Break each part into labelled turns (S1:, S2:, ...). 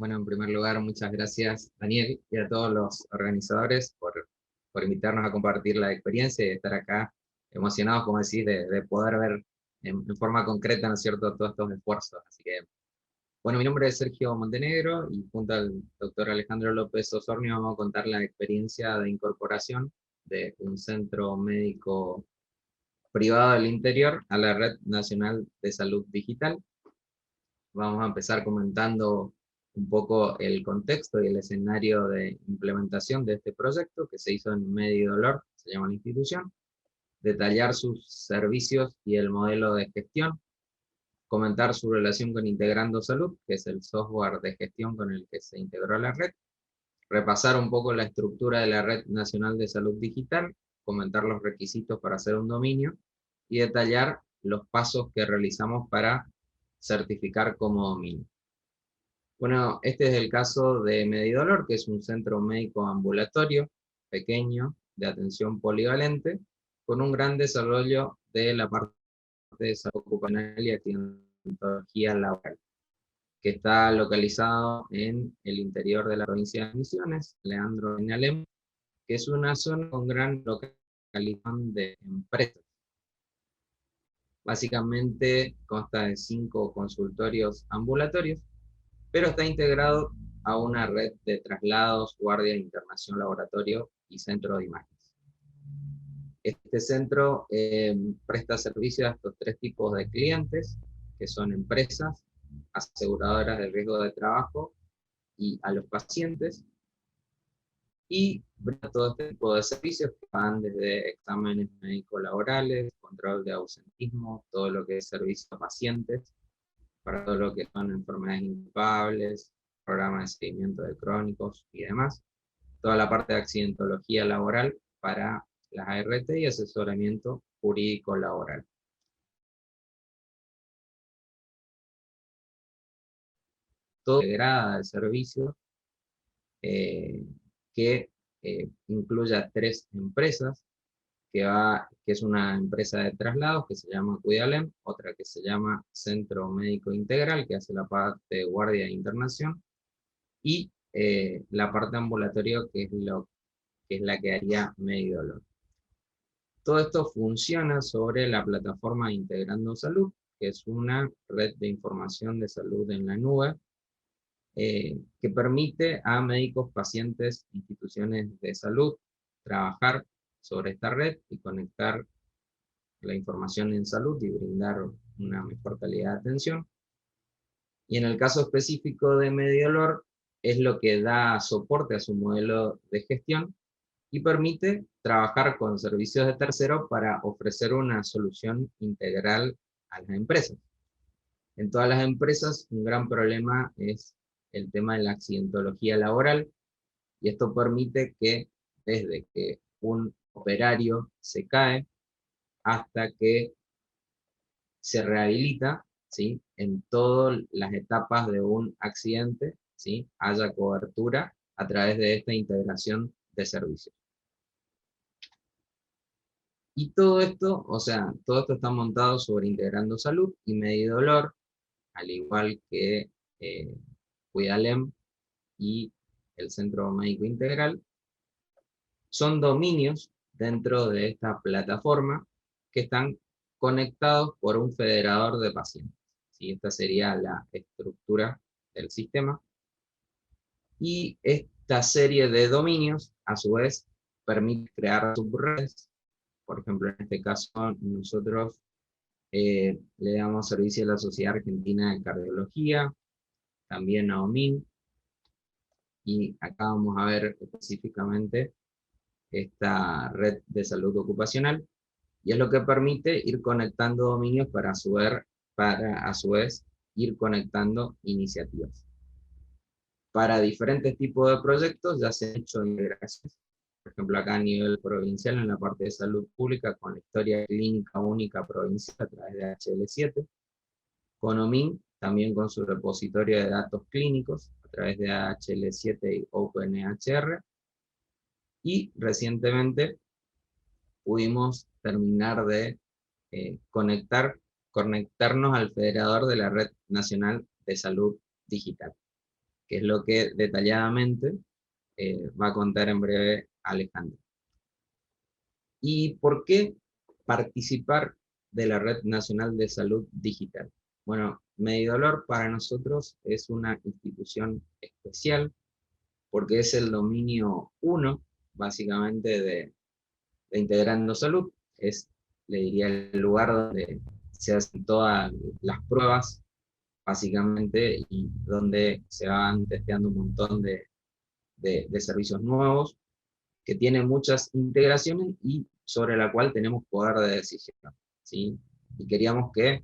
S1: Bueno, en primer lugar, muchas gracias, Daniel, y a todos los organizadores por invitarnos a compartir la experiencia y estar acá emocionados, como decís, de poder ver en forma concreta, ¿no es cierto?, todos estos esfuerzos. Así que, bueno, mi nombre es Sergio Montenegro y junto al doctor Alejandro López Osornio vamos a contar la experiencia de incorporación de un centro médico privado del interior a la Red Nacional de Salud Digital. Vamos a empezar comentando un poco el contexto y el escenario de implementación de este proyecto que se hizo en Medidolor, se llama la institución, detallar sus servicios y el modelo de gestión, comentar su relación con Integrando Salud, que es el software de gestión con el que se integró la red, repasar un poco la estructura de la Red Nacional de Salud Digital, comentar los requisitos para hacer un dominio y detallar los pasos que realizamos para certificar como dominio. Bueno, este es el caso de Medidolor, que es un centro médico ambulatorio pequeño de atención polivalente, con un gran desarrollo de la parte de salud ocupacional y accidentología laboral, que está localizado en el interior de la provincia de Misiones, Leandro en Alem, que es una zona con gran localización de empresas. Básicamente consta de 5 consultorios ambulatorios, pero está integrado a una red de traslados, guardia, internación, laboratorio y centro de imágenes. Este centro presta servicio a estos 3 tipos de clientes, que son empresas, aseguradoras de riesgo de trabajo y a los pacientes, y brinda todo este tipo de servicios que van desde exámenes médicos laborales, control de ausentismo, todo lo que es servicio a pacientes, para todo lo que son enfermedades inculpables, programas de seguimiento de crónicos y demás, toda la parte de accidentología laboral para las ART y asesoramiento jurídico laboral. Todo integrada de servicios que incluye a 3 empresas, que es una empresa de traslados que se llama Cuidalem, otra que se llama Centro Médico Integral, que hace la parte de guardia e internación, y la parte ambulatorio, que es la que haría Medidolor. Todo esto funciona sobre la plataforma Integrando Salud, que es una red de información de salud en la nube, que permite a médicos, pacientes, instituciones de salud trabajar sobre esta red y conectar la información en salud y brindar una mejor calidad de atención. Y en el caso específico de Medidolor, es lo que da soporte a su modelo de gestión y permite trabajar con servicios de tercero para ofrecer una solución integral a las empresas. En todas las empresas, un gran problema es el tema de la accidentología laboral, y esto permite que desde que un operario se cae hasta que se rehabilita, ¿sí?, en todas las etapas de un accidente, ¿sí?, haya cobertura a través de esta integración de servicios. Y todo esto, o sea, todo esto está montado sobre Integrando Salud y Medidolor, al igual que Cuidalem y el Centro Médico Integral, son dominios dentro de esta plataforma que están conectados por un federador de pacientes. ¿Sí? Esta sería la estructura del sistema. Y esta serie de dominios, a su vez, permite crear subredes. Por ejemplo, en este caso, nosotros le damos servicio a la Sociedad Argentina de Cardiología, también a OMIN, y acá vamos a ver específicamente esta red de salud ocupacional, y es lo que permite ir conectando dominios para a su vez ir conectando iniciativas. Para diferentes tipos de proyectos ya se han hecho integraciones, por ejemplo acá a nivel provincial en la parte de salud pública con la historia clínica única provincial a través de HL7, con OMIN también con su repositorio de datos clínicos a través de HL7 y OpenEHR, y recientemente pudimos terminar de conectarnos al federador de la Red Nacional de Salud Digital, que es lo que detalladamente va a contar en breve Alejandro. ¿Y por qué participar de la Red Nacional de Salud Digital? Bueno, Medidolor para nosotros es una institución especial porque es el dominio 1, básicamente, de Integrando Salud. Es, le diría, el lugar donde se hacen todas las pruebas, básicamente, y donde se van testeando un montón de servicios nuevos, que tiene muchas integraciones y sobre la cual tenemos poder de decisión, ¿sí? Y queríamos que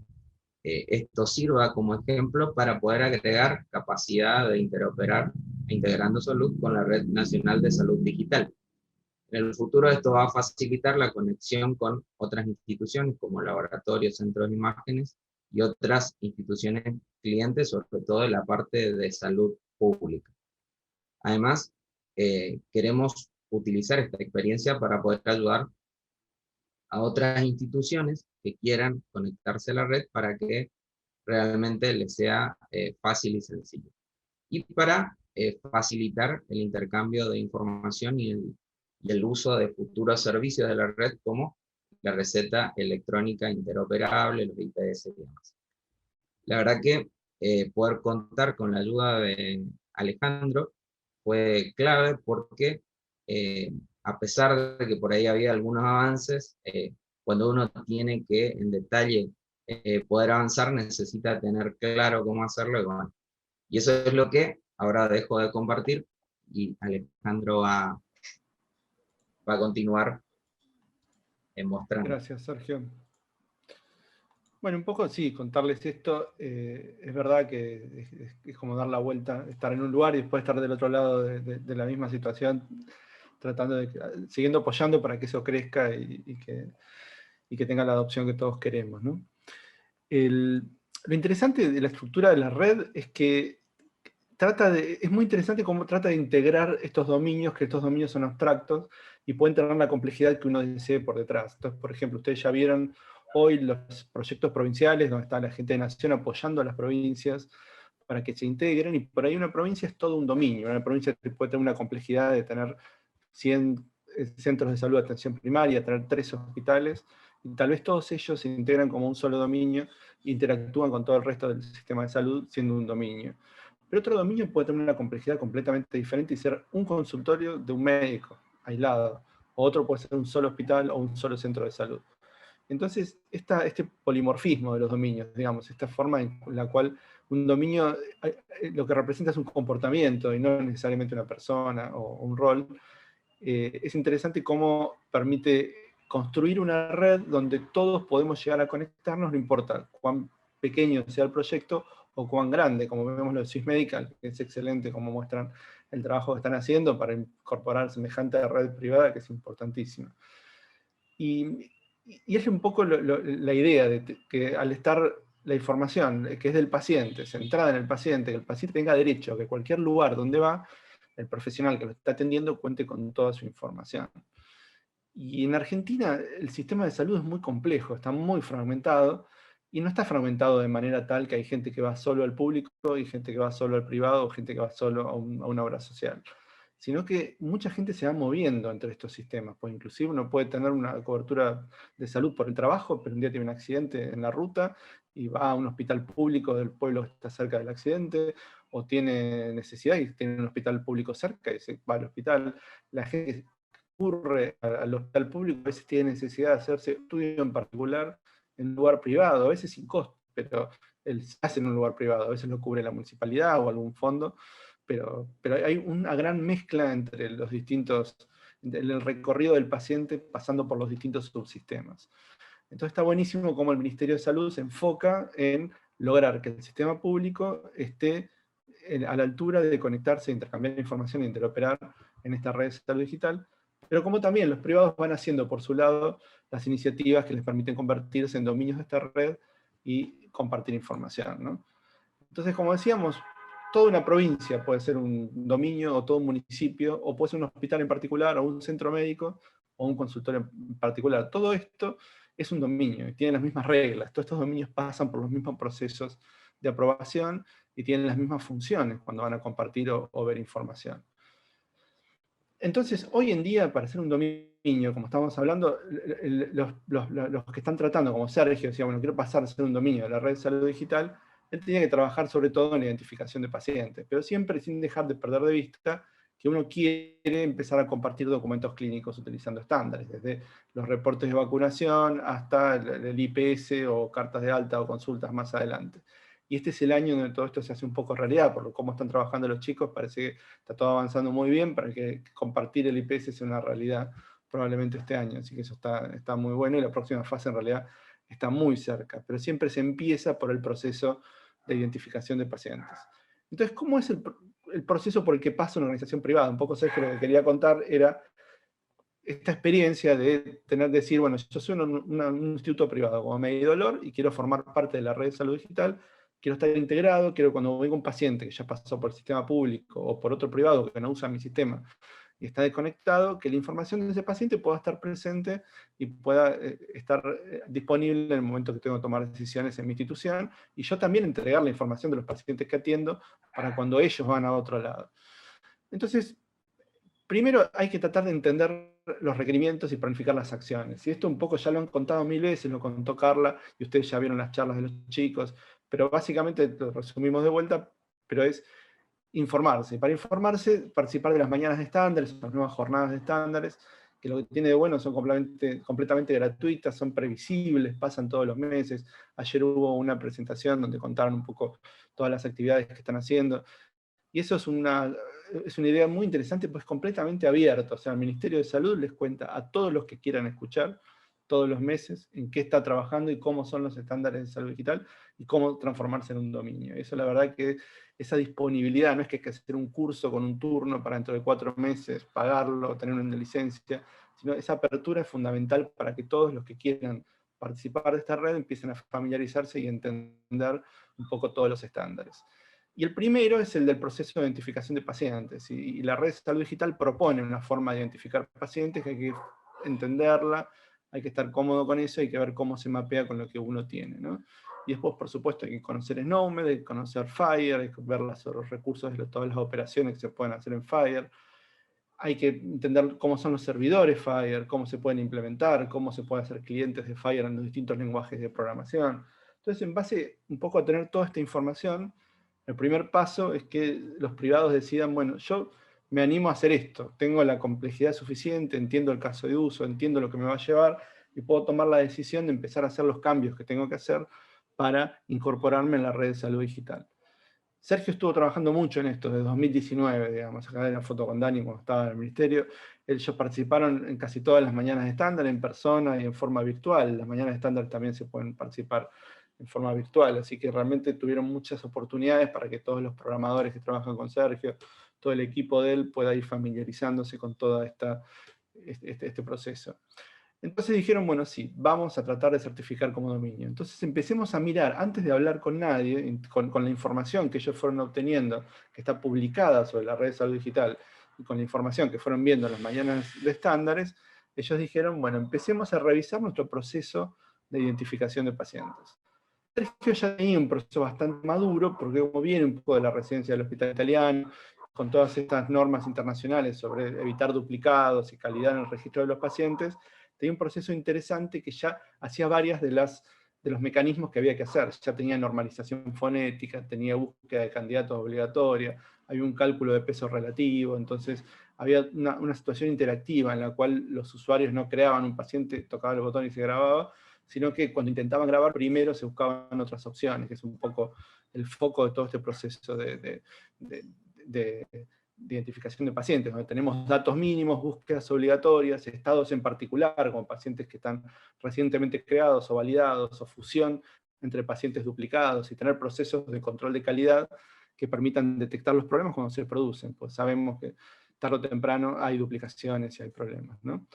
S1: esto sirva como ejemplo para poder agregar capacidad de interoperar Integrando Salud con la Red Nacional de Salud Digital. En el futuro esto va a facilitar la conexión con otras instituciones como laboratorios, centros de imágenes y otras instituciones clientes, sobre todo en la parte de salud pública. Además, queremos utilizar esta experiencia para poder ayudar a otras instituciones que quieran conectarse a la red para que realmente les sea fácil y sencillo. Y para facilitar el intercambio de información y el uso de futuros servicios de la red como la receta electrónica interoperable, los IPS y demás. La verdad que poder contar con la ayuda de Alejandro fue clave porque a pesar de que por ahí había algunos avances, cuando uno tiene que en detalle poder avanzar, necesita tener claro cómo hacerlo. Y, bueno, y eso es lo que ahora dejo de compartir y Alejandro va a continuar mostrando.
S2: Gracias, Sergio. Bueno, un poco sí, contarles esto. Es verdad que es como dar la vuelta, estar en un lugar y después estar del otro lado de la misma situación, tratando siguiendo apoyando para que eso crezca y que tenga la adopción que todos queremos, ¿no? Lo interesante de la estructura de la red es que es muy interesante cómo trata de integrar estos dominios, que estos dominios son abstractos y pueden tener la complejidad que uno desee por detrás. Entonces, por ejemplo, ustedes ya vieron hoy los proyectos provinciales, donde está la gente de Nación apoyando a las provincias para que se integren, y por ahí una provincia es todo un dominio. Una provincia puede tener una complejidad de tener 100 centros de salud de atención primaria, tener 3 hospitales, y tal vez todos ellos se integran como un solo dominio e interactúan con todo el resto del sistema de salud siendo un dominio. Pero otro dominio puede tener una complejidad completamente diferente y ser un consultorio de un médico aislado, o otro puede ser un solo hospital o un solo centro de salud. Entonces, este polimorfismo de los dominios, digamos, esta forma en la cual un dominio lo que representa es un comportamiento y no necesariamente una persona o un rol, es interesante cómo permite construir una red donde todos podemos llegar a conectarnos, no importa cuán pequeño sea el proyecto o cuán grande, como vemos lo de Swiss Medical, que es excelente como muestran el trabajo que están haciendo para incorporar semejante red privada, que es importantísima. Y es un poco la idea de que al estar la información, que es del paciente, centrada en el paciente, que el paciente tenga derecho a que cualquier lugar donde va, el profesional que lo está atendiendo cuente con toda su información. Y en Argentina el sistema de salud es muy complejo, está muy fragmentado, y no está fragmentado de manera tal que hay gente que va solo al público y gente que va solo al privado o gente que va solo a una obra social, sino que mucha gente se va moviendo entre estos sistemas, pues inclusive uno puede tener una cobertura de salud por el trabajo, pero un día tiene un accidente en la ruta y va a un hospital público del pueblo que está cerca del accidente, o tiene necesidad y tiene un hospital público cerca y se va al hospital. La gente recurre al hospital público, a veces tiene necesidad de hacerse estudio en particular en un lugar privado, a veces sin costo, pero se hace en un lugar privado, a veces lo cubre la municipalidad o algún fondo, pero hay una gran mezcla entre los distintos, el recorrido del paciente pasando por los distintos subsistemas. Entonces está buenísimo cómo el Ministerio de Salud se enfoca en lograr que el sistema público esté a la altura de conectarse, intercambiar información e interoperar en esta red de salud digital, pero como también los privados van haciendo por su lado las iniciativas que les permiten convertirse en dominios de esta red y compartir información, ¿no? Entonces, como decíamos, toda una provincia puede ser un dominio o todo un municipio, o puede ser un hospital en particular, o un centro médico, o un consultorio en particular. Todo esto es un dominio y tiene las mismas reglas. Todos estos dominios pasan por los mismos procesos de aprobación y tienen las mismas funciones cuando van a compartir o ver información. Entonces, hoy en día, para hacer un dominio, como estábamos hablando, los que están tratando, como Sergio, decía, bueno, quiero pasar a ser un dominio de la red de salud digital, él tenía que trabajar sobre todo en la identificación de pacientes, pero siempre sin dejar de perder de vista que uno quiere empezar a compartir documentos clínicos utilizando estándares, desde los reportes de vacunación hasta el IPS o cartas de alta o consultas más adelante. Y este es el año donde todo esto se hace un poco realidad, por cómo están trabajando los chicos, parece que está todo avanzando muy bien para que compartir el IPS sea una realidad probablemente este año, así que eso está muy bueno, y la próxima fase en realidad está muy cerca, pero siempre se empieza por el proceso de identificación de pacientes. Entonces, ¿cómo es el proceso por el que pasa una organización privada? Un poco, Sergio, lo que quería contar era esta experiencia de decir, bueno, yo soy un instituto privado como Medidolor y quiero formar parte de la red de salud digital, quiero estar integrado, quiero cuando venga un paciente que ya pasó por el sistema público o por otro privado que no usa mi sistema y está desconectado, que la información de ese paciente pueda estar presente y pueda estar disponible en el momento que tengo que tomar decisiones en mi institución, y yo también entregar la información de los pacientes que atiendo para cuando ellos van a otro lado. Entonces, primero hay que tratar de entender los requerimientos y planificar las acciones. Y esto un poco ya lo han contado 1000 veces, lo contó Carla, y ustedes ya vieron las charlas de los chicos, pero básicamente lo resumimos de vuelta, pero es informarse. Para informarse, participar de las mañanas de estándares, las nuevas jornadas de estándares, que lo que tiene de bueno son completamente gratuitas, son previsibles, pasan todos los meses. Ayer hubo una presentación donde contaron un poco todas las actividades que están haciendo. Y eso es una idea muy interesante, pues completamente abierta. O sea, el Ministerio de Salud les cuenta a todos los que quieran escuchar, todos los meses, en qué está trabajando y cómo son los estándares de salud digital y cómo transformarse en un dominio. Eso la verdad que esa disponibilidad, no es que hay que hacer un curso con un turno para dentro de 4 meses, pagarlo, tener una licencia, sino esa apertura es fundamental para que todos los que quieran participar de esta red empiecen a familiarizarse y entender un poco todos los estándares. Y el primero es el del proceso de identificación de pacientes. Y la red de salud digital propone una forma de identificar pacientes que hay que entenderla, hay que estar cómodo con eso, hay que ver cómo se mapea con lo que uno tiene, ¿no? Y después, por supuesto, hay que conocer SNOMED, hay que conocer FHIR, hay que ver los recursos de todas las operaciones que se pueden hacer en FHIR, hay que entender cómo son los servidores FHIR, cómo se pueden implementar, cómo se pueden hacer clientes de FHIR en los distintos lenguajes de programación. Entonces, en base un poco a tener toda esta información, el primer paso es que los privados decidan, bueno, yo me animo a hacer esto, tengo la complejidad suficiente, entiendo el caso de uso, entiendo lo que me va a llevar, y puedo tomar la decisión de empezar a hacer los cambios que tengo que hacer para incorporarme en la red de salud digital. Sergio estuvo trabajando mucho en esto, desde 2019, digamos, acá en la foto con Dani cuando estaba en el ministerio. Ellos participaron en casi todas las mañanas de estándar, en persona y en forma virtual. Las mañanas de estándar también se pueden participar en forma virtual, así que realmente tuvieron muchas oportunidades para que todos los programadores que trabajan con Sergio, todo el equipo de él, pueda ir familiarizándose con todo este proceso. Entonces dijeron, bueno, sí, vamos a tratar de certificar como dominio. Entonces empecemos a mirar, antes de hablar con nadie, con la información que ellos fueron obteniendo, que está publicada sobre la red de salud digital, y con la información que fueron viendo en las mañanas de estándares, ellos dijeron, bueno, empecemos a revisar nuestro proceso de identificación de pacientes. Sergio ya tenía un proceso bastante maduro, porque como viene un poco de la residencia del Hospital Italiano, con todas estas normas internacionales sobre evitar duplicados y calidad en el registro de los pacientes, tenía un proceso interesante que ya hacía varias de los mecanismos que había que hacer. Ya tenía normalización fonética, tenía búsqueda de candidatos obligatoria, había un cálculo de peso relativo, entonces había una situación interactiva en la cual los usuarios no creaban un paciente, tocaban el botón y se grababa, sino que cuando intentaban grabar primero se buscaban otras opciones, que es un poco el foco de todo este proceso de identificación de pacientes, donde tenemos datos mínimos, búsquedas obligatorias, estados en particular, como pacientes que están recientemente creados o validados, o fusión entre pacientes duplicados, y tener procesos de control de calidad que permitan detectar los problemas cuando se producen, pues sabemos que tarde o temprano hay duplicaciones y hay problemas, ¿no?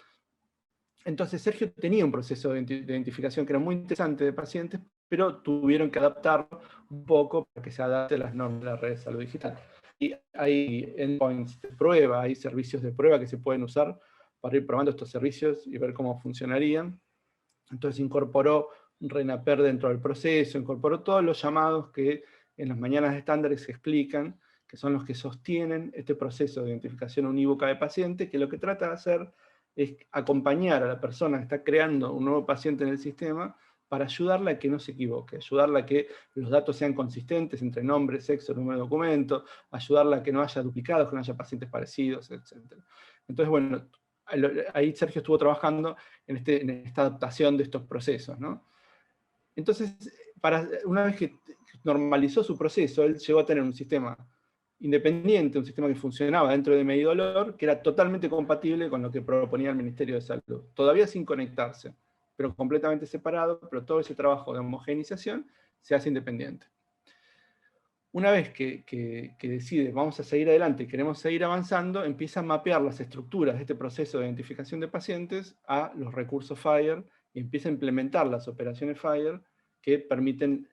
S2: Entonces Sergio tenía un proceso de identificación que era muy interesante de pacientes, pero tuvieron que adaptarlo un poco para que se adapte a las normas de la red de salud digital. Y hay endpoints de prueba, hay servicios de prueba que se pueden usar para ir probando estos servicios y ver cómo funcionarían. Entonces incorporó un RENAPER dentro del proceso, incorporó todos los llamados que en las mañanas de estándares se explican, que son los que sostienen este proceso de identificación unívoca de paciente, que lo que trata de hacer es acompañar a la persona que está creando un nuevo paciente en el sistema para ayudarla a que no se equivoque, ayudarla a que los datos sean consistentes entre nombre, sexo, número de documento, ayudarla a que no haya duplicados, que no haya pacientes parecidos, etc. Entonces, bueno, ahí Sergio estuvo trabajando en esta adaptación de estos procesos, ¿no? Entonces, una vez que normalizó su proceso, él llegó a tener un sistema independiente, un sistema que funcionaba dentro de Medidolor, que era totalmente compatible con lo que proponía el Ministerio de Salud. Todavía sin conectarse, pero completamente separado, pero todo ese trabajo de homogenización se hace independiente. Una vez que decide, vamos a seguir adelante, queremos seguir avanzando, empieza a mapear las estructuras de este proceso de identificación de pacientes a los recursos FHIR y empieza a implementar las operaciones FHIR que permiten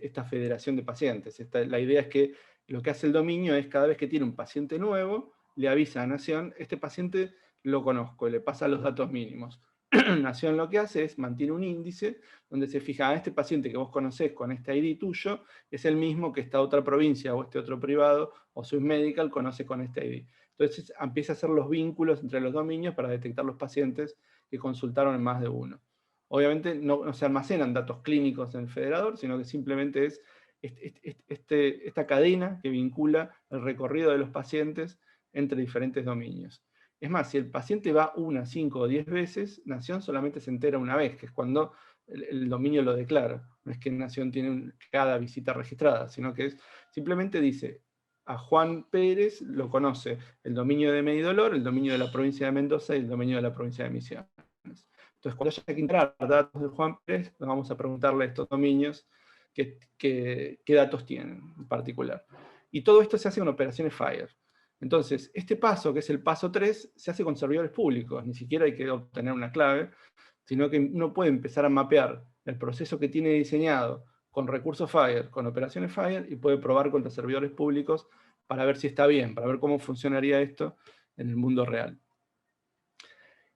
S2: esta federación de pacientes. La idea es que lo que hace el dominio es cada vez que tiene un paciente nuevo, le avisa a Nación, este paciente lo conozco, le pasa los datos mínimos. Nación lo que hace es, mantiene un índice donde se fija, este paciente que vos conocés con este ID tuyo, es el mismo que esta otra provincia o este otro privado o Swiss Medical conoce con este ID. Entonces empieza a hacer los vínculos entre los dominios para detectar los pacientes que consultaron en más de uno. Obviamente no se almacenan datos clínicos en el federador, sino que simplemente es esta cadena que vincula el recorrido de los pacientes entre diferentes dominios. Es más, si el paciente va 1, 5 o 10 veces, Nación solamente se entera una vez, que es cuando el dominio lo declara. No es que Nación tiene cada visita registrada, sino que simplemente dice, a Juan Pérez lo conoce el dominio de Medidolor, el dominio de la provincia de Mendoza y el dominio de la provincia de Misiones. Entonces, cuando haya que entrar datos de Juan Pérez, vamos a preguntarle a estos dominios qué datos tienen en particular. Y todo esto se hace con operaciones FHIR. Entonces, este paso, que es el paso 3, se hace con servidores públicos, ni siquiera hay que obtener una clave, sino que uno puede empezar a mapear el proceso que tiene diseñado con recursos FHIR, con operaciones FHIR, y puede probar contra servidores públicos para ver si está bien, para ver cómo funcionaría esto en el mundo real.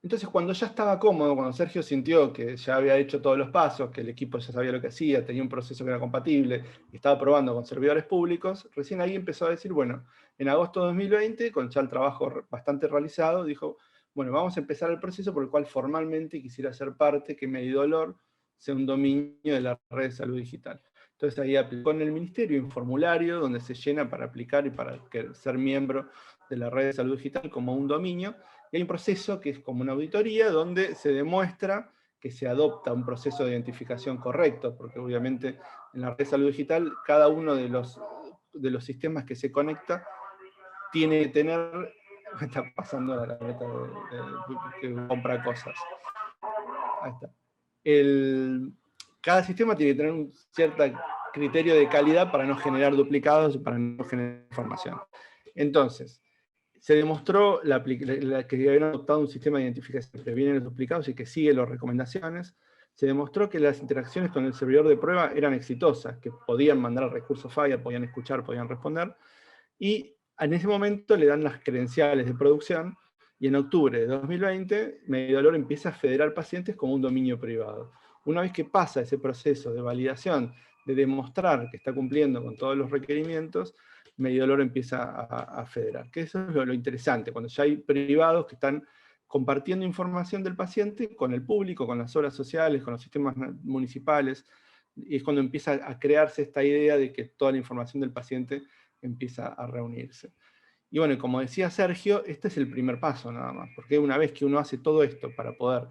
S2: Entonces, cuando ya estaba cómodo, cuando Sergio sintió que ya había hecho todos los pasos, que el equipo ya sabía lo que hacía, tenía un proceso que era compatible, y estaba probando con servidores públicos, recién ahí empezó a decir, bueno, en agosto de 2020, con ya el trabajo bastante realizado, dijo, bueno, vamos a empezar el proceso por el cual formalmente quisiera ser parte, que Medidolor sea un dominio de la red de salud digital. Entonces ahí aplicó en el ministerio un formulario donde se llena para aplicar y para ser miembro de la red de salud digital como un dominio, y hay un proceso que es como una auditoría donde se demuestra que se adopta un proceso de identificación correcto, porque obviamente en la red de salud digital cada uno de los sistemas que se conecta tiene que tener... Me está pasando la letra que compra cosas. Ahí está. Cada sistema tiene que tener un cierto criterio de calidad para no generar duplicados, para no generar información. Entonces, se demostró que habían adoptado un sistema de identificación que previene los duplicados y que sigue las recomendaciones. Se demostró que las interacciones con el servidor de prueba eran exitosas, que podían mandar recursos FHIR, podían escuchar, podían responder. Y en ese momento le dan las credenciales de producción, y en octubre de 2020, Medidolor empieza a federar pacientes como un dominio privado. Una vez que pasa ese proceso de validación, de demostrar que está cumpliendo con todos los requerimientos, Medidolor empieza a federar. Que eso es lo interesante, cuando ya hay privados que están compartiendo información del paciente con el público, con las obras sociales, con los sistemas municipales, y es cuando empieza a crearse esta idea de que toda la información del paciente empieza a reunirse. Y bueno, como decía Sergio, este es el primer paso nada más, porque una vez que uno hace todo esto para poder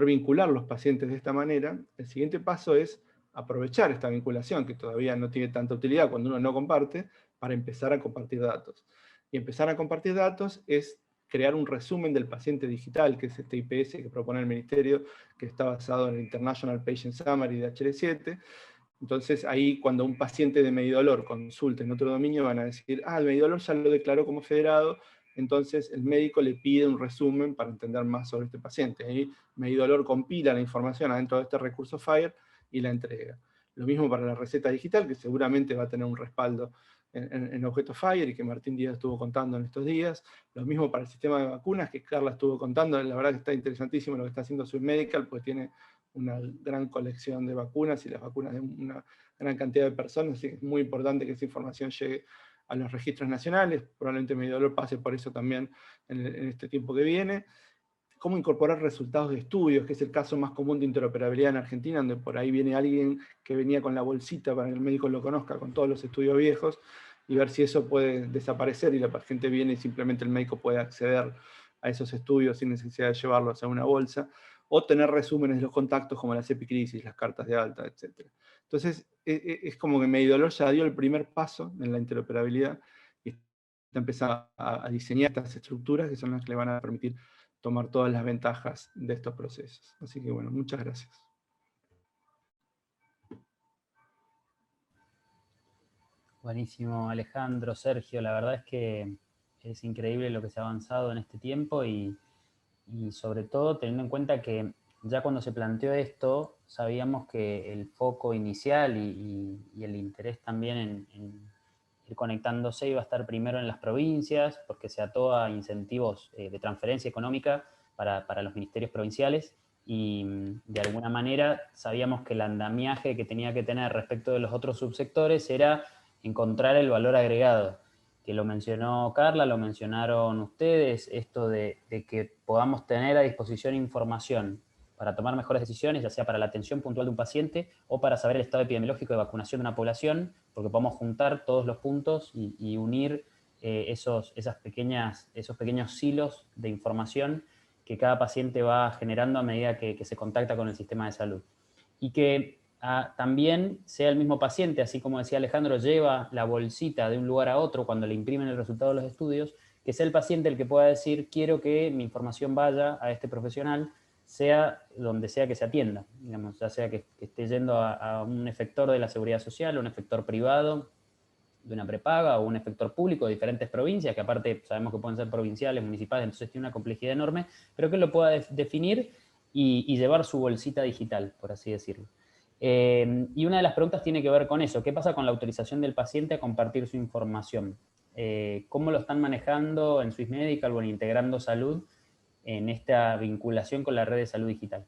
S2: vincular los pacientes de esta manera, el siguiente paso es aprovechar esta vinculación, que todavía no tiene tanta utilidad cuando uno no comparte, para empezar a compartir datos. Y empezar a compartir datos es crear un resumen del paciente digital, que es este IPS que propone el Ministerio, que está basado en el International Patient Summary de HL7. Entonces ahí cuando un paciente de Medidolor consulte en otro dominio van a decir, el Medidolor ya lo declaró como federado, entonces el médico le pide un resumen para entender más sobre este paciente. Ahí Medidolor compila la información adentro de este recurso FHIR y la entrega. Lo mismo para la receta digital, que seguramente va a tener un respaldo en objetos FHIR y que Martín Díaz estuvo contando en estos días. Lo mismo para el sistema de vacunas, que Carla estuvo contando. La verdad que está interesantísimo lo que está haciendo Swiss Medical, pues tiene una gran colección de vacunas y las vacunas de una gran cantidad de personas, así que es muy importante que esa información llegue a los registros nacionales, probablemente Medidolor pase por eso también en este tiempo que viene. Cómo incorporar resultados de estudios, que es el caso más común de interoperabilidad en Argentina, donde por ahí viene alguien que venía con la bolsita para que el médico lo conozca, con todos los estudios viejos, y ver si eso puede desaparecer y la paciente viene y simplemente el médico puede acceder a esos estudios sin necesidad de llevarlos a una bolsa, o tener resúmenes de los contactos como las epicrisis, las cartas de alta, etc. Entonces, es como que Medidolor ya dio el primer paso en la interoperabilidad y está empezando a diseñar estas estructuras que son las que le van a permitir tomar todas las ventajas de estos procesos. Así que bueno, muchas gracias.
S3: Buenísimo, Alejandro, Sergio, la verdad es que es increíble lo que se ha avanzado en este tiempo y sobre todo teniendo en cuenta que ya cuando se planteó esto, sabíamos que el foco inicial y el interés también en ir conectándose iba a estar primero en las provincias, porque se ató a incentivos de transferencia económica para los ministerios provinciales, y de alguna manera sabíamos que el andamiaje que tenía que tener respecto de los otros subsectores era encontrar el valor agregado, que lo mencionó Carla, lo mencionaron ustedes, esto de que podamos tener a disposición información para tomar mejores decisiones, ya sea para la atención puntual de un paciente o para saber el estado epidemiológico de vacunación de una población, porque podamos juntar todos los puntos y unir esos pequeños silos de información que cada paciente va generando a medida que se contacta con el sistema de salud. Y que también sea el mismo paciente, así como decía Alejandro, lleva la bolsita de un lugar a otro cuando le imprimen el resultado de los estudios, que sea el paciente el que pueda decir, quiero que mi información vaya a este profesional, sea donde sea que se atienda, digamos, ya sea que esté yendo a un efector de la seguridad social, a un efector privado de una prepaga o un efector público de diferentes provincias, que aparte sabemos que pueden ser provinciales, municipales, entonces tiene una complejidad enorme, pero que lo pueda definir y llevar su bolsita digital, por así decirlo. Y una de las preguntas tiene que ver con eso. ¿Qué pasa con la autorización del paciente a compartir su información? ¿Cómo lo están manejando en Swiss Medical o en Integrando Salud en esta vinculación con la red de salud digital?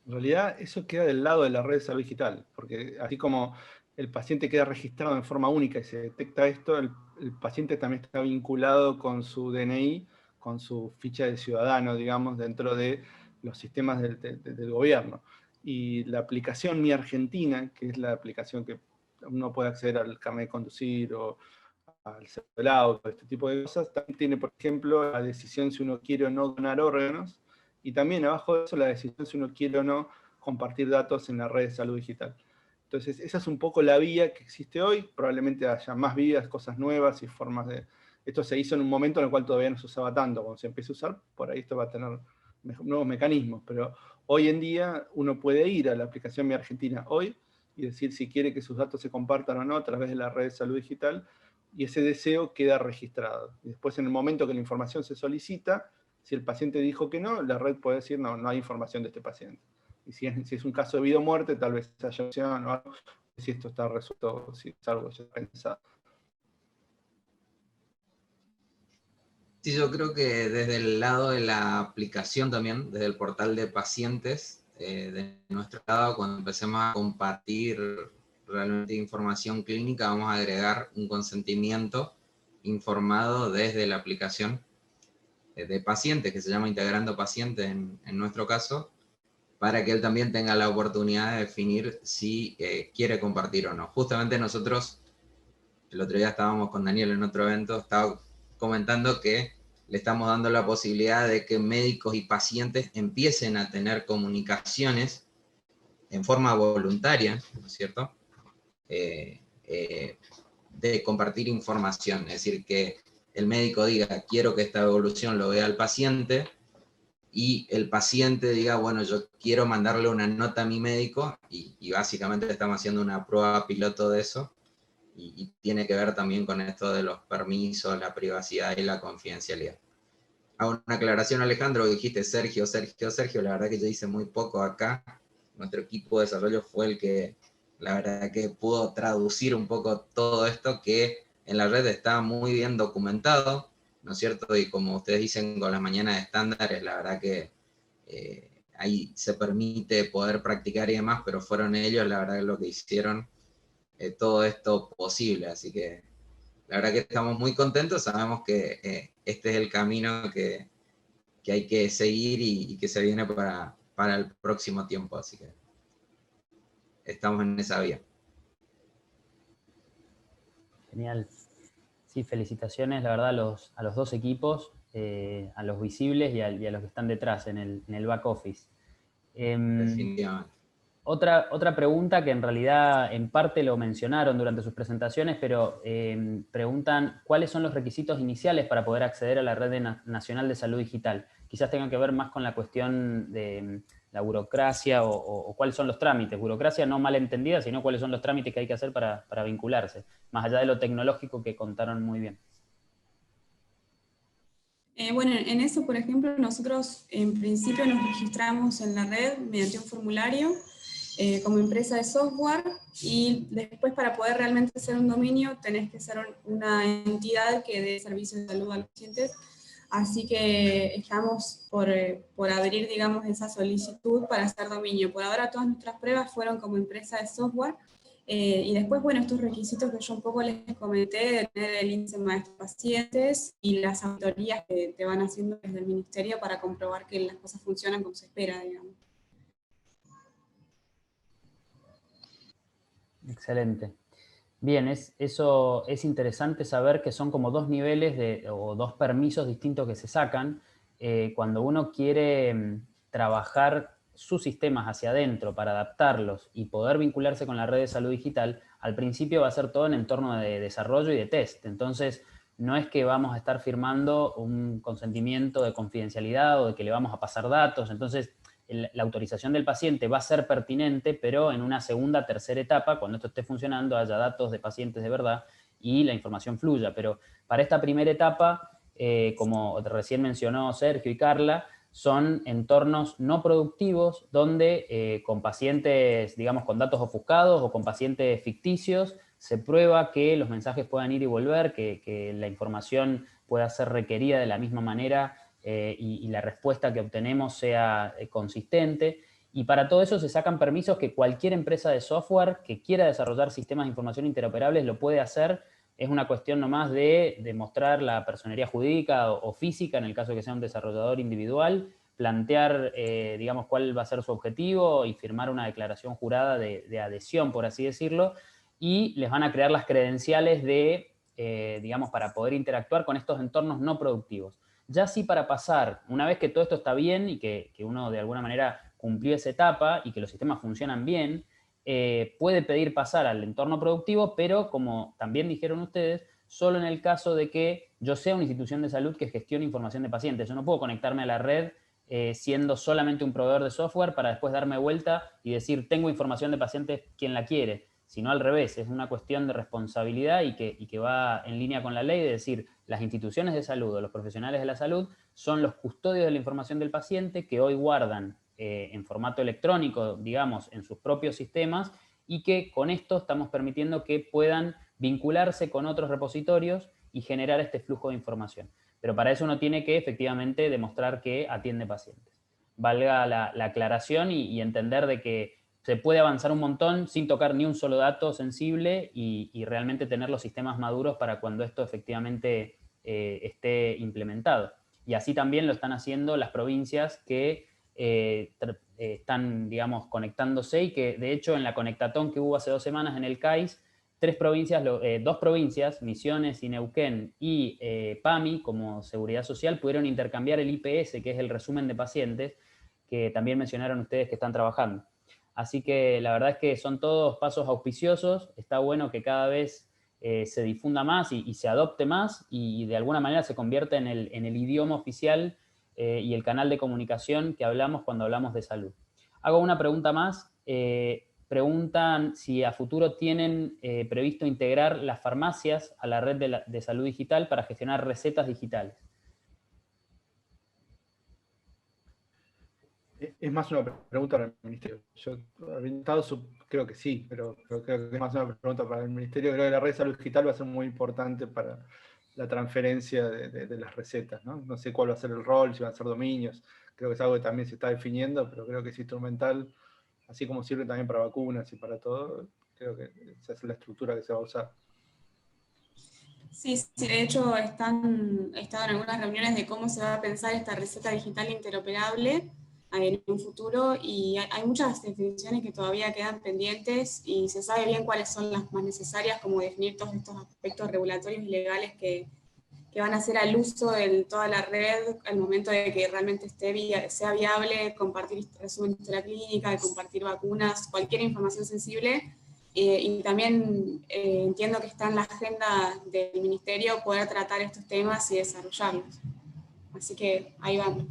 S2: En realidad eso queda del lado de la red de salud digital, porque así como el paciente queda registrado en forma única y se detecta esto, el paciente también está vinculado con su DNI, con su ficha de ciudadano, digamos, dentro de los sistemas del gobierno. Y la aplicación Mi Argentina, que es la aplicación que uno puede acceder al carnet de conducir o al seguro del auto, este tipo de cosas, también tiene, por ejemplo, la decisión si uno quiere o no donar órganos, y también abajo de eso la decisión si uno quiere o no compartir datos en la red de salud digital. Entonces, esa es un poco la vía que existe hoy, probablemente haya más vías, cosas nuevas y formas de... Esto se hizo en un momento en el cual todavía no se usaba tanto, cuando se empiece a usar, por ahí esto va a tener nuevos mecanismos, pero hoy en día uno puede ir a la aplicación Mi Argentina hoy y decir si quiere que sus datos se compartan o no a través de la red de salud digital, y ese deseo queda registrado. Y después, en el momento que la información se solicita, si el paciente dijo que no, la red puede decir no, no hay información de este paciente. Y si es un caso de vida o muerte, tal vez haya opción o algo, si esto está resuelto, si es algo ya pensado.
S1: Sí, yo creo que desde el lado de la aplicación también, desde el portal de pacientes, de nuestro lado, cuando empecemos a compartir realmente información clínica, vamos a agregar un consentimiento informado desde la aplicación de pacientes, que se llama Integrando Pacientes en nuestro caso, para que él también tenga la oportunidad de definir si quiere compartir o no. Justamente nosotros, el otro día estábamos con Daniel en otro evento, estaba comentando que le estamos dando la posibilidad de que médicos y pacientes empiecen a tener comunicaciones en forma voluntaria, ¿no es cierto? De compartir información, es decir, que el médico diga, quiero que esta evolución lo vea el paciente, y el paciente diga, bueno, yo quiero mandarle una nota a mi médico, y básicamente estamos haciendo una prueba piloto de eso, y tiene que ver también con esto de los permisos, la privacidad y la confidencialidad. Hago una aclaración, Alejandro, dijiste Sergio, la verdad que yo hice muy poco acá, nuestro equipo de desarrollo fue el que, la verdad que pudo traducir un poco todo esto que en la red está muy bien documentado, ¿no es cierto? Y como ustedes dicen con las mañanas de estándares, la verdad que ahí se permite poder practicar y demás, pero fueron ellos, la verdad, lo que hicieron todo esto posible. Así que la verdad que estamos muy contentos, sabemos que este es el camino que hay que seguir y que se viene para el próximo tiempo, así que estamos en esa vía.
S3: Genial. Sí, felicitaciones, la verdad, a los dos equipos, a los visibles y a los que están detrás en el back office.
S1: Definitivamente.
S3: Otra pregunta que en realidad en parte lo mencionaron durante sus presentaciones, pero preguntan cuáles son los requisitos iniciales para poder acceder a la Red Nacional de Salud Digital. Quizás tengan que ver más con la cuestión de la burocracia o cuáles son los trámites. Burocracia no mal entendida, sino cuáles son los trámites que hay que hacer para vincularse, más allá de lo tecnológico que contaron muy bien.
S4: Bueno, en eso, por ejemplo, nosotros en principio nos registramos en la red mediante un formulario como empresa de software, y después para poder realmente ser un dominio tenés que ser una entidad que dé servicios de salud a los pacientes. Así que estamos por abrir, digamos, esa solicitud para ser dominio. Por ahora todas nuestras pruebas fueron como empresa de software. Y después, bueno, estos requisitos que yo un poco les comenté, de tener el índice de maestros pacientes y las auditorías que te van haciendo desde el ministerio para comprobar que las cosas funcionan como se espera, digamos.
S3: Excelente. Bien, eso es interesante saber que son como dos niveles o dos permisos distintos que se sacan cuando uno quiere trabajar sus sistemas hacia adentro para adaptarlos y poder vincularse con la red de salud digital. Al principio va a ser todo en entorno de desarrollo y de test. Entonces, no es que vamos a estar firmando un consentimiento de confidencialidad o de que le vamos a pasar datos. Entonces, la autorización del paciente va a ser pertinente, pero en una segunda, tercera etapa, cuando esto esté funcionando, haya datos de pacientes de verdad y la información fluya. Pero para esta primera etapa, como recién mencionó Sergio y Carla, son entornos no productivos donde con pacientes, digamos, con datos ofuscados o con pacientes ficticios, se prueba que los mensajes puedan ir y volver, que la información pueda ser requerida de la misma manera y la respuesta que obtenemos sea consistente. Y para todo eso se sacan permisos que cualquier empresa de software que quiera desarrollar sistemas de información interoperables lo puede hacer. Es una cuestión nomás de demostrar la personería jurídica o física, en el caso de que sea un desarrollador individual, plantear, digamos, cuál va a ser su objetivo y firmar una declaración jurada de adhesión, por así decirlo, y les van a crear las credenciales digamos, para poder interactuar con estos entornos no productivos. Ya sí, para pasar, una vez que todo esto está bien y que uno de alguna manera cumplió esa etapa y que los sistemas funcionan bien, puede pedir pasar al entorno productivo, pero como también dijeron ustedes, solo en el caso de que yo sea una institución de salud que gestione información de pacientes. Yo no puedo conectarme a la red siendo solamente un proveedor de software para después darme vuelta y decir, tengo información de pacientes, ¿quién la quiere? Sino al revés, es una cuestión de responsabilidad y que va en línea con la ley de decir, las instituciones de salud o los profesionales de la salud son los custodios de la información del paciente que hoy guardan en formato electrónico, digamos, en sus propios sistemas, y que con esto estamos permitiendo que puedan vincularse con otros repositorios y generar este flujo de información. Pero para eso uno tiene que efectivamente demostrar que atiende pacientes. Valga la aclaración y entender de que se puede avanzar un montón sin tocar ni un solo dato sensible y realmente tener los sistemas maduros para cuando esto efectivamente esté implementado. Y así también lo están haciendo las provincias que están, digamos, conectándose y que, de hecho, en la conectatón que hubo hace 2 semanas en el CAIS, dos provincias, Misiones y Neuquén, y PAMI, como Seguridad Social, pudieron intercambiar el IPS, que es el resumen de pacientes, que también mencionaron ustedes que están trabajando. Así que la verdad es que son todos pasos auspiciosos. Está bueno que cada vez se difunda más y se adopte más y de alguna manera se convierta en el idioma oficial y el canal de comunicación que hablamos cuando hablamos de salud. Hago una pregunta más. Preguntan si a futuro tienen previsto integrar las farmacias a la red de salud digital para gestionar recetas digitales.
S2: Es más una pregunta para el ministerio. Yo orientado creo que sí, pero creo que es más una pregunta para el ministerio. Creo que la red de salud digital va a ser muy importante para la transferencia de las recetas, ¿no? No sé cuál va a ser el rol, si van a ser dominios, creo que es algo que también se está definiendo, pero creo que es instrumental, así como sirve también para vacunas y para todo, creo que esa es la estructura que se va a usar.
S4: Sí, sí, de hecho he estado en algunas reuniones de cómo se va a pensar esta receta digital interoperable en un futuro, y hay muchas definiciones que todavía quedan pendientes y se sabe bien cuáles son las más necesarias, como definir todos estos aspectos regulatorios y legales que van a hacer al uso de toda la red al momento de que realmente sea viable compartir resumen de historia clínica, de compartir vacunas, cualquier información sensible. Y también entiendo que está en la agenda del Ministerio poder tratar estos temas y desarrollarlos. Así que ahí vamos.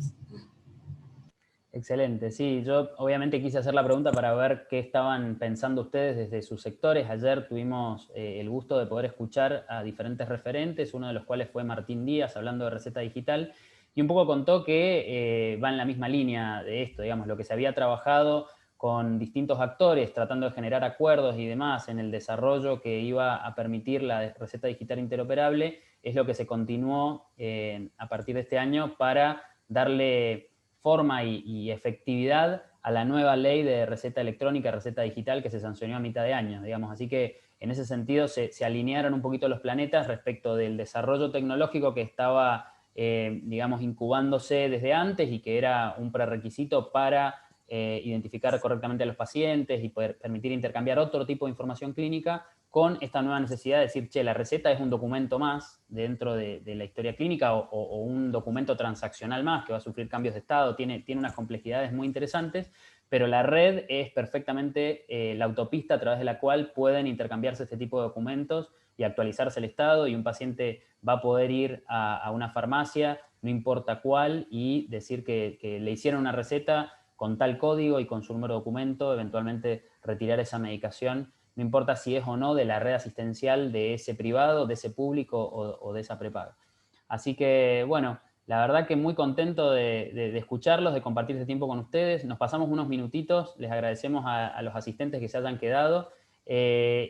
S3: Excelente, sí, yo obviamente quise hacer la pregunta para ver qué estaban pensando ustedes desde sus sectores. Ayer tuvimos el gusto de poder escuchar a diferentes referentes, uno de los cuales fue Martín Díaz, hablando de receta digital, y un poco contó que va en la misma línea de esto, digamos, lo que se había trabajado con distintos actores, tratando de generar acuerdos y demás en el desarrollo que iba a permitir la receta digital interoperable, es lo que se continuó a partir de este año para darle forma y efectividad a la nueva ley de receta electrónica, receta digital, que se sancionó a mitad de año, digamos. Así que en ese sentido se alinearon un poquito los planetas respecto del desarrollo tecnológico que estaba, digamos, incubándose desde antes y que era un prerequisito para identificar correctamente a los pacientes y poder permitir intercambiar otro tipo de información clínica, con esta nueva necesidad de decir, che, la receta es un documento más dentro de la historia clínica o un documento transaccional más que va a sufrir cambios de estado, tiene unas complejidades muy interesantes, pero la red es perfectamente la autopista a través de la cual pueden intercambiarse este tipo de documentos y actualizarse el estado, y un paciente va a poder ir a una farmacia, no importa cuál, y decir que le hicieron una receta con tal código y con su número de documento, eventualmente retirar esa medicación, no importa si es o no de la red asistencial de ese privado, de ese público o de esa prepaga. Así que, bueno, la verdad que muy contento de escucharlos, de compartir este tiempo con ustedes. Nos pasamos unos minutitos, les agradecemos a los asistentes que se hayan quedado